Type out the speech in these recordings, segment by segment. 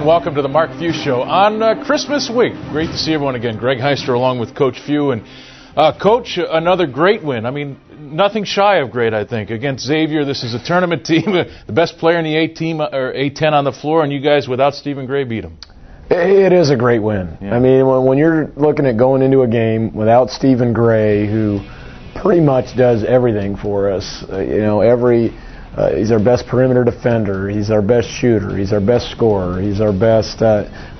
and welcome to the Mark Few Show on Christmas week. Great to see everyone again. Greg Heister along with Coach Few. And Coach, another great win. I mean, nothing shy of great, I think, against Xavier. This is a tournament team, the best player in the A10 on the floor, and you guys, without Stephen Gray, beat them. It is a great win. Yeah. I mean, when you're looking at going into a game without Stephen Gray, who pretty much does everything for us, he's our best perimeter defender, he's our best shooter, he's our best scorer, he's our best,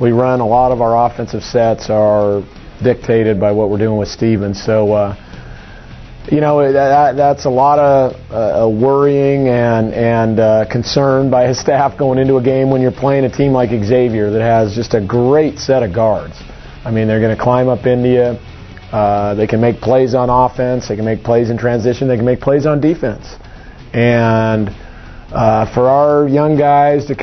we run a lot of our offensive sets are dictated by what we're doing with Stephen. So, that's a lot of worrying and concern by his staff going into a game when you're playing a team like Xavier that has just a great set of guards. I mean, they're going to climb up into you. They can make plays on offense. They can make plays in transition. They can make plays on defense. And for our young guys to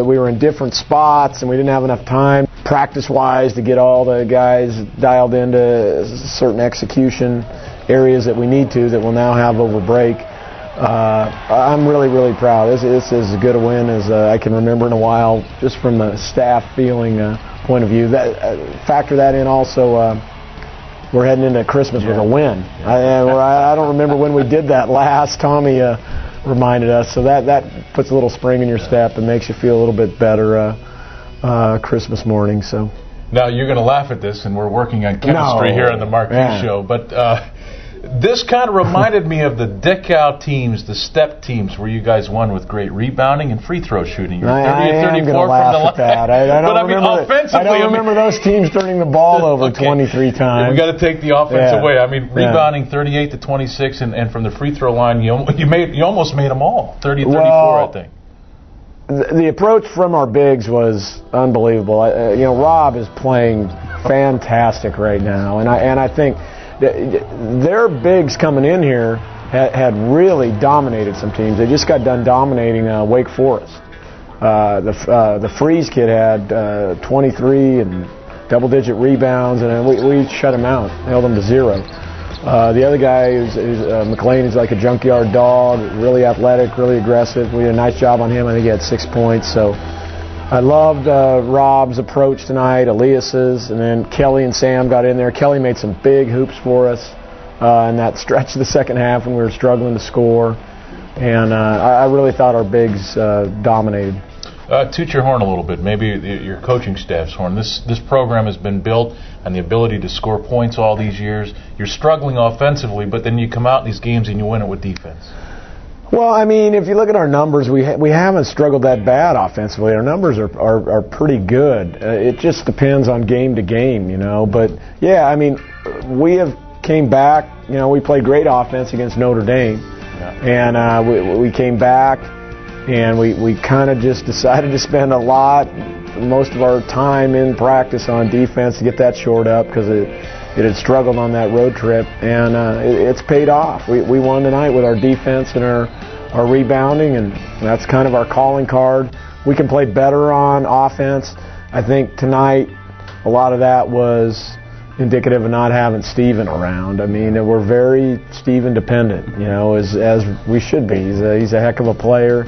we were in different spots and we didn't have enough time practice-wise to get all the guys dialed into certain execution areas that we need to, that we'll now have over break. I'm really, really proud. This is as good a win as I can remember in a while, just from the staff feeling point of view. Factor that in also, we're heading into Christmas with a win. I don't remember when we did that last. Tommy reminded us, so that puts a little spring in your step and makes you feel a little bit better Christmas morning. So. Now, you're going to laugh at this, and we're working on chemistry here on the Mark Few Show, but this kind of reminded me of the decal teams, the step teams, where you guys won with great rebounding and free throw shooting. You're 30 or 34 from the line. I don't remember those teams turning the ball over 23 times. We got to take the offense away. I mean, rebounding 38 to 26, and from the free throw line, you almost made them all 30 34, I think. The approach from our bigs was unbelievable. Rob is playing fantastic right now, and I think their bigs coming in here had really dominated some teams. They just got done dominating Wake Forest. The Freeze kid had 23 and double-digit rebounds, and we shut him out, held him to 0. The other guy is McLean. Is like a junkyard dog, really athletic, really aggressive. We did a nice job on him. I think he had 6 points. So I loved Rob's approach tonight, Elias's, and then Kelly and Sam got in there. Kelly made some big hoops for us in that stretch of the second half when we were struggling to score. And I really thought our bigs dominated. Toot your horn a little bit, maybe your coaching staff's horn. This program has been built on the ability to score points all these years. You're struggling offensively, but then you come out in these games and you win it with defense. Well, I mean, if you look at our numbers, we haven't struggled that bad offensively. Our numbers are pretty good. It just depends on game to game, But, yeah, I mean, we have came back. We played great offense against Notre Dame. Yeah. And we came back. And we kind of just decided to spend most of our time in practice on defense to get that shored up because it had struggled on that road trip. And it's paid off. We won tonight with our defense and our rebounding, and that's kind of our calling card. We can play better on offense. I think tonight a lot of that was indicative of not having Stephen around. I mean, we're very Stephen dependent, as we should be. He's a heck of a player.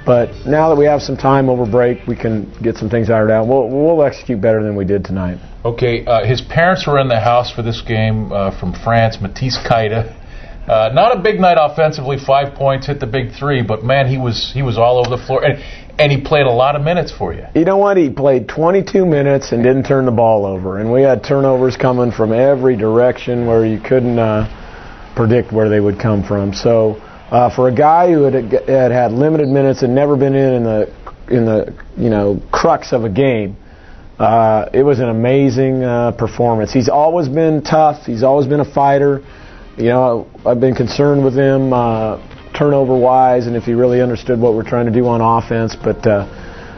But now that we have some time over break, we can get some things ironed out. We'll execute better than we did tonight. Okay, his parents were in the house for this game from France, Matisse Kaida. Not a big night offensively, 5 points, hit the big 3, but man, he was all over the floor. And he played a lot of minutes for you. You know what? He played 22 minutes and didn't turn the ball over. And we had turnovers coming from every direction where you couldn't predict where they would come from. So for a guy who had limited minutes and never been in the crux of a game, it was an amazing performance. He's always been tough. He's always been a fighter. I've been concerned with him turnover-wise, and if he really understood what we're trying to do on offense. But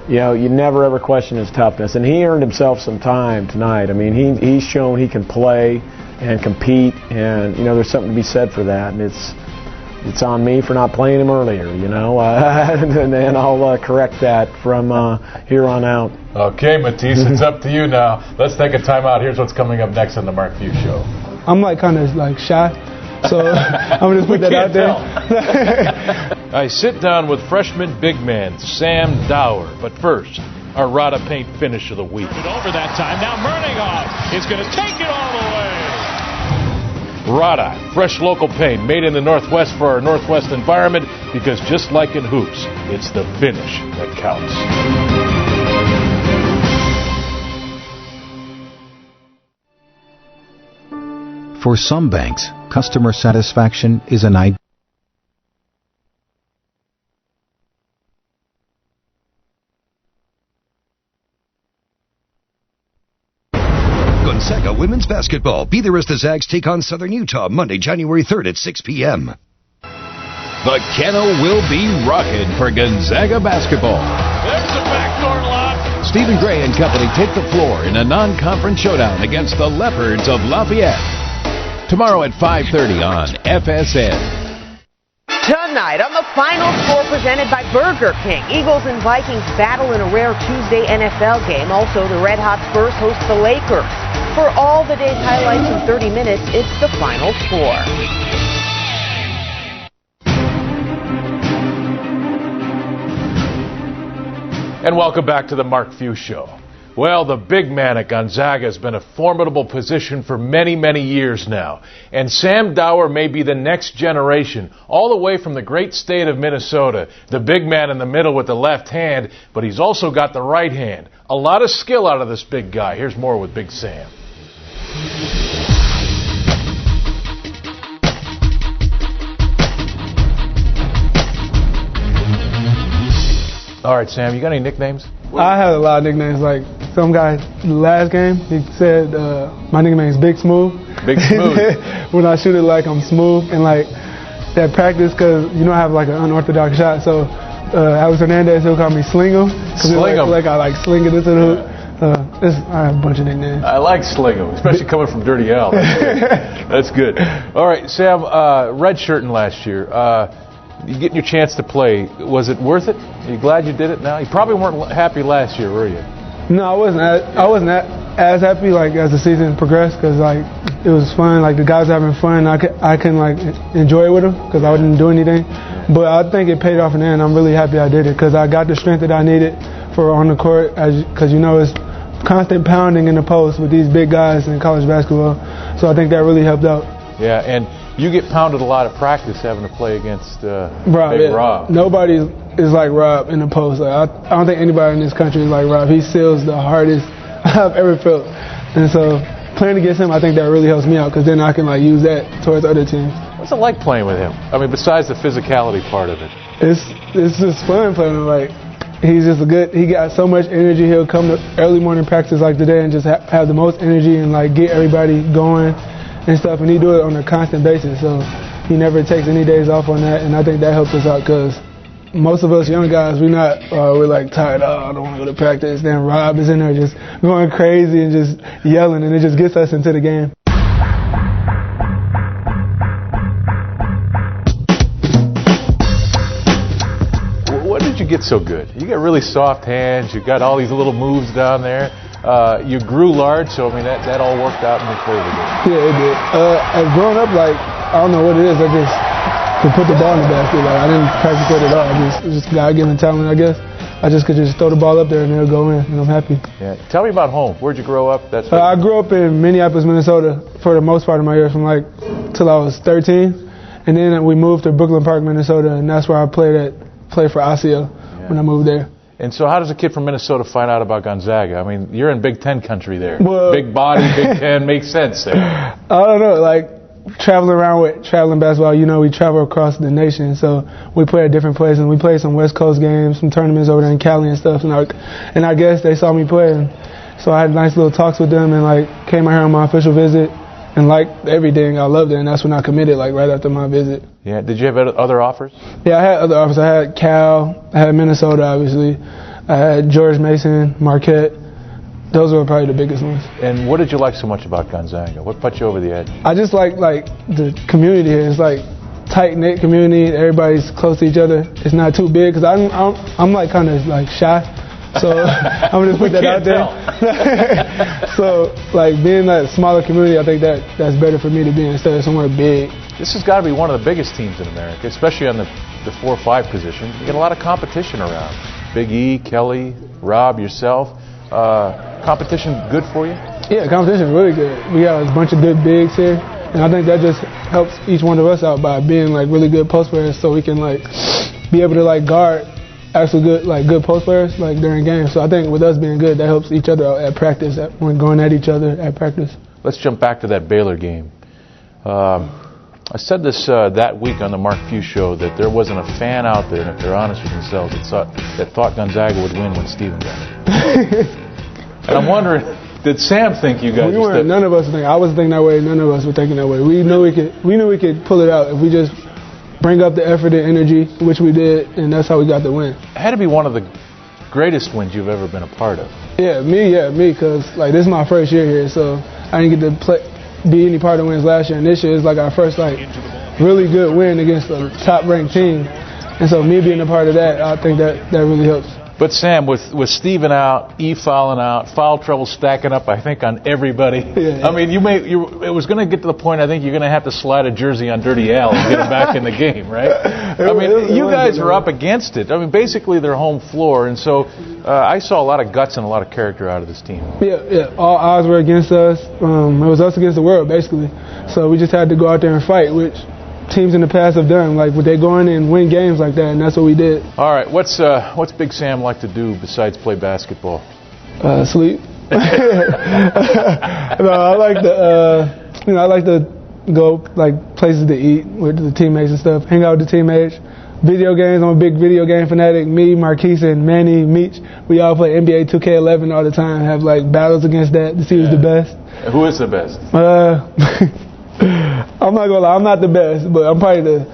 you never ever question his toughness, and he earned himself some time tonight. I mean, he's shown he can play and compete, and there's something to be said for that. And it's on me for not playing him earlier, and then I'll correct that from here on out. Okay, Matisse, it's up to you now. Let's take a timeout. Here's what's coming up next on the Mark Few Show. I'm kind of shy, so I'm going to put that out there. I sit down with freshman big man Sam Dower, but first, our Rada Paint finish of the week. Over that time. Now Murnikoff is going to take it all the way. Rada, fresh local paint made in the Northwest for our Northwest environment, because just like in hoops, it's the finish that counts. For some banks, customer satisfaction is an ideal. Gonzaga women's basketball. Be there as the Zags take on Southern Utah Monday, January 3rd at 6 p.m. The kennel will be rocking for Gonzaga basketball. There's the backdoor lock. Stephen Gray and company take the floor in a non-conference showdown against the Leopards of Lafayette. Tomorrow at 5:30 on FSN. Tonight on the Final Score presented by Burger King, Eagles and Vikings battle in a rare Tuesday NFL game. Also, the Red Hot Spurs host the Lakers. For all the day's highlights in 30 minutes, it's the Final Score. And welcome back to the Mark Few Show. Well, the big man at Gonzaga has been a formidable position for many, many years now. And Sam Dower may be the next generation, all the way from the great state of Minnesota. The big man in the middle with the left hand, but he's also got the right hand. A lot of skill out of this big guy. Here's more with Big Sam. All right, Sam, you got any nicknames? I have a lot of nicknames. Like some guy, the last game, he said my nickname is Big Smooth. Big Smooth. When I shoot it, like I'm smooth, and like that practice, because you know I have like an unorthodox shot. So Alex Hernandez, he'll call me Sling 'em. Sling 'em. Like I like sling it into the hoop. I have a bunch of nicknames. I like Sling 'em, especially coming from Dirty Al. That's good. All right, Sam, redshirting last year. You getting your chance to play, was it worth it? Are you glad you did it now? You probably weren't happy last year, were you? No, I wasn't as happy like as the season progressed, because like it was fun. Like the guys were having fun. I can like enjoy it with them because I didn't do anything. But I think it paid off in the end. I'm really happy I did it because I got the strength that I needed for on the court. Because you know it's constant pounding in the post with these big guys in college basketball. So I think that really helped out. Yeah, and you get pounded a lot of practice having to play against Rob. Big Rob. Nobody is like Rob in the post. Like I don't think anybody in this country is like Rob. He seals the hardest I've ever felt. And so playing against him, I think that really helps me out because then I can like use that towards other teams. What's it like playing with him? I mean, besides the physicality part of it. It's just fun playing with him. Like he's just he got so much energy. He'll come to early morning practice like today and just have the most energy and like get everybody going and stuff, and he do it on a constant basis, so he never takes any days off on that, and I think that helps us out because most of us young guys, we're like tired, I don't want to go to practice. Then Rob is in there just going crazy and just yelling, and it just gets us into the game. What did you get so good? You got really soft hands, you got all these little moves down there. You grew large, so I mean that all worked out in your favor. Yeah, it did. As growing up, like I don't know what it is. I just could put the ball in the basket. Like I didn't practice it at all. Just God-given talent, I guess. I just could just throw the ball up there and it'll go in, and I'm happy. Yeah. Tell me about home. Where'd you grow up? I grew up in Minneapolis, Minnesota, for the most part of my years, from like till I was 13, and then we moved to Brooklyn Park, Minnesota, and that's where I played for ASIO when I moved there. And so how does a kid from Minnesota find out about Gonzaga? I mean, you're in Big Ten country there. Well, big body, Big Ten, makes sense there. I don't know, like traveling basketball, you know, we travel across the nation, so we play at different places, and we played some West Coast games, some tournaments over there in Cali and stuff, and I guess they saw me play, and so I had nice little talks with them, and like came out here on my official visit, and liked everything. I loved it, and that's when I committed, like right after my visit. Yeah. Did you have other offers? Yeah, I had other offers. I had Cal, I had Minnesota, obviously. I had George Mason, Marquette. Those were probably the biggest ones. And what did you like so much about Gonzaga? What put you over the edge? I just like the community here. It's like tight-knit community. Everybody's close to each other. It's not too big because I'm like kind of like shy. So I'm going to put that out there. So like being that smaller community, I think that's better for me to be instead of somewhere big. This has got to be one of the biggest teams in America, especially on the 4-5 position. You get a lot of competition around. Big E, Kelly, Rob, yourself. Competition good for you? Yeah, competition is really good. We got a bunch of good bigs here, and I think that just helps each one of us out by being like really good post players, so we can like be able to like guard actually good post players like during games. So I think with us being good, that helps each other out at practice when going at each other at practice. Let's jump back to that Baylor game. I said this that week on the Mark Few Show that there wasn't a fan out there, and if they're honest with themselves, that thought Gonzaga would win when Steven got it. And I'm wondering, did Sam think you guys? None of us think. I wasn't thinking that way. None of us were thinking that way. We knew we could pull it out if we just bring up the effort and energy, which we did, and that's how we got the win. It had to be one of the greatest wins you've ever been a part of. Yeah, me, because like this is my first year here, so I didn't get to be any part of the wins last year, and this year is like our first like really good win against a top-ranked team, and so me being a part of that, I think that really helps. But Sam, with Steven out, E fouling out, foul trouble stacking up, I think on everybody. Yeah. I mean, it was going to get to the point. I think you're going to have to slide a jersey on Dirty Al and get him back in the game, right? I mean, you guys are up against it. I mean, basically their home floor, and so I saw a lot of guts and a lot of character out of this team. Yeah. All odds were against us. It was us against the world, basically. So we just had to go out there and fight, which teams in the past have done. Like, would they go in and win games like that, and that's what we did. All right, what's Big Sam like to do besides play basketball? Sleep. No, I like to go like places to eat with the teammates and stuff, hang out with the teammates. Video games, I'm a big video game fanatic. Me, Marquise, and Manny, Meech, we all play NBA 2K11 all the time, have like battles against that to see who's the best. Who is the best? I'm not gonna lie, I'm not the best, but I'm probably the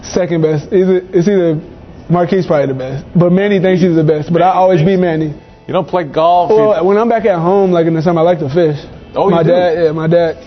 second best. It's either Marquise probably the best, but Manny thinks he's the best. But I always beat Manny. You don't play golf? Well, when I'm back at home, like in the summer, I like to fish. Oh, my dad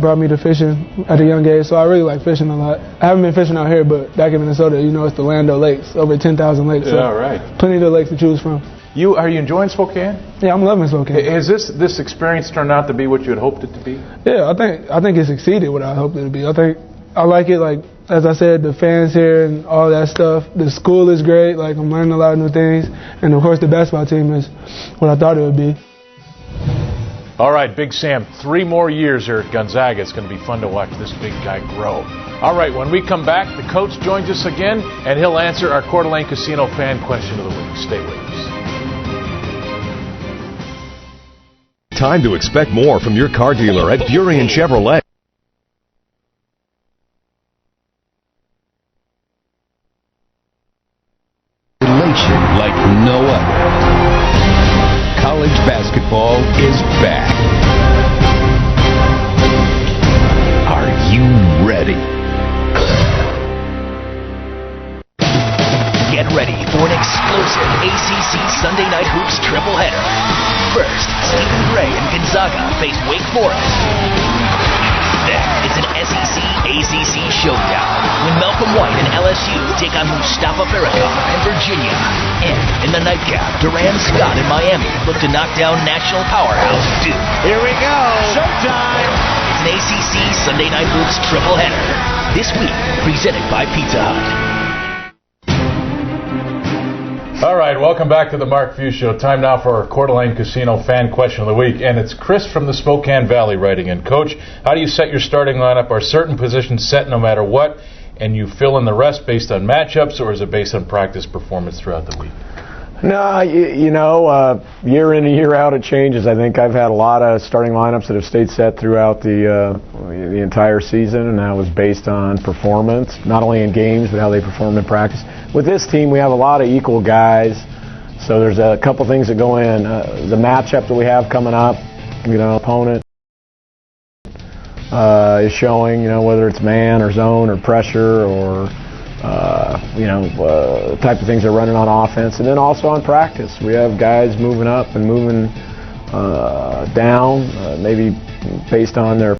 brought me to fishing at a young age, so I really like fishing a lot. I haven't been fishing out here, but back in Minnesota, it's the Lando Lakes, over 10,000 lakes. Yeah, so right. Plenty of lakes to choose from. Are you enjoying Spokane? Yeah, I'm loving Spokane. Has this experience turned out to be what you had hoped it to be? Yeah, I think it's exceeded what I hoped it to be. I like it, like, as I said, the fans here and all that stuff. The school is great. Like, I'm learning a lot of new things. And, of course, the basketball team is what I thought it would be. All right, Big Sam, 3 more years here at Gonzaga. It's going to be fun to watch this big guy grow. All right, when we come back, the coach joins us again, and he'll answer our Coeur d'Alene Casino fan question of the week. Stay with us. Time to expect more from your car dealer at Burien Chevrolet. Elation like no other. College basketball is back. Are you ready? Get ready for an explosive ACC Sunday Night Hoops triple header. First, Stephen Gray and Gonzaga face Wake Forest. Then, it's an SEC-ACC showdown when Malcolm White and LSU take on Mustafa Farrakhan and Virginia. And in the nightcap, Duran Scott and Miami look to knock down national powerhouse Duke. Here we go. Showtime. It's an ACC Sunday Night Hoops triple header. This week, presented by Pizza Hut. All right, welcome back to the Mark Few Show. Time now for our Coeur d'Alene Casino fan question of the week. And it's Chris from the Spokane Valley writing in. Coach, how do you set your starting lineup? Are certain positions set no matter what, and you fill in the rest based on matchups, or is it based on practice performance throughout the week? No, year in and year out it changes. I think I've had a lot of starting lineups that have stayed set throughout the entire season, and that was based on performance, not only in games, but how they performed in practice. With this team, we have a lot of equal guys, so there's a couple things that go in. The matchup that we have coming up, opponent is showing, whether it's man or zone or pressure or type of things they're running on offense, and then also on practice. We have guys moving up and moving down, maybe based on their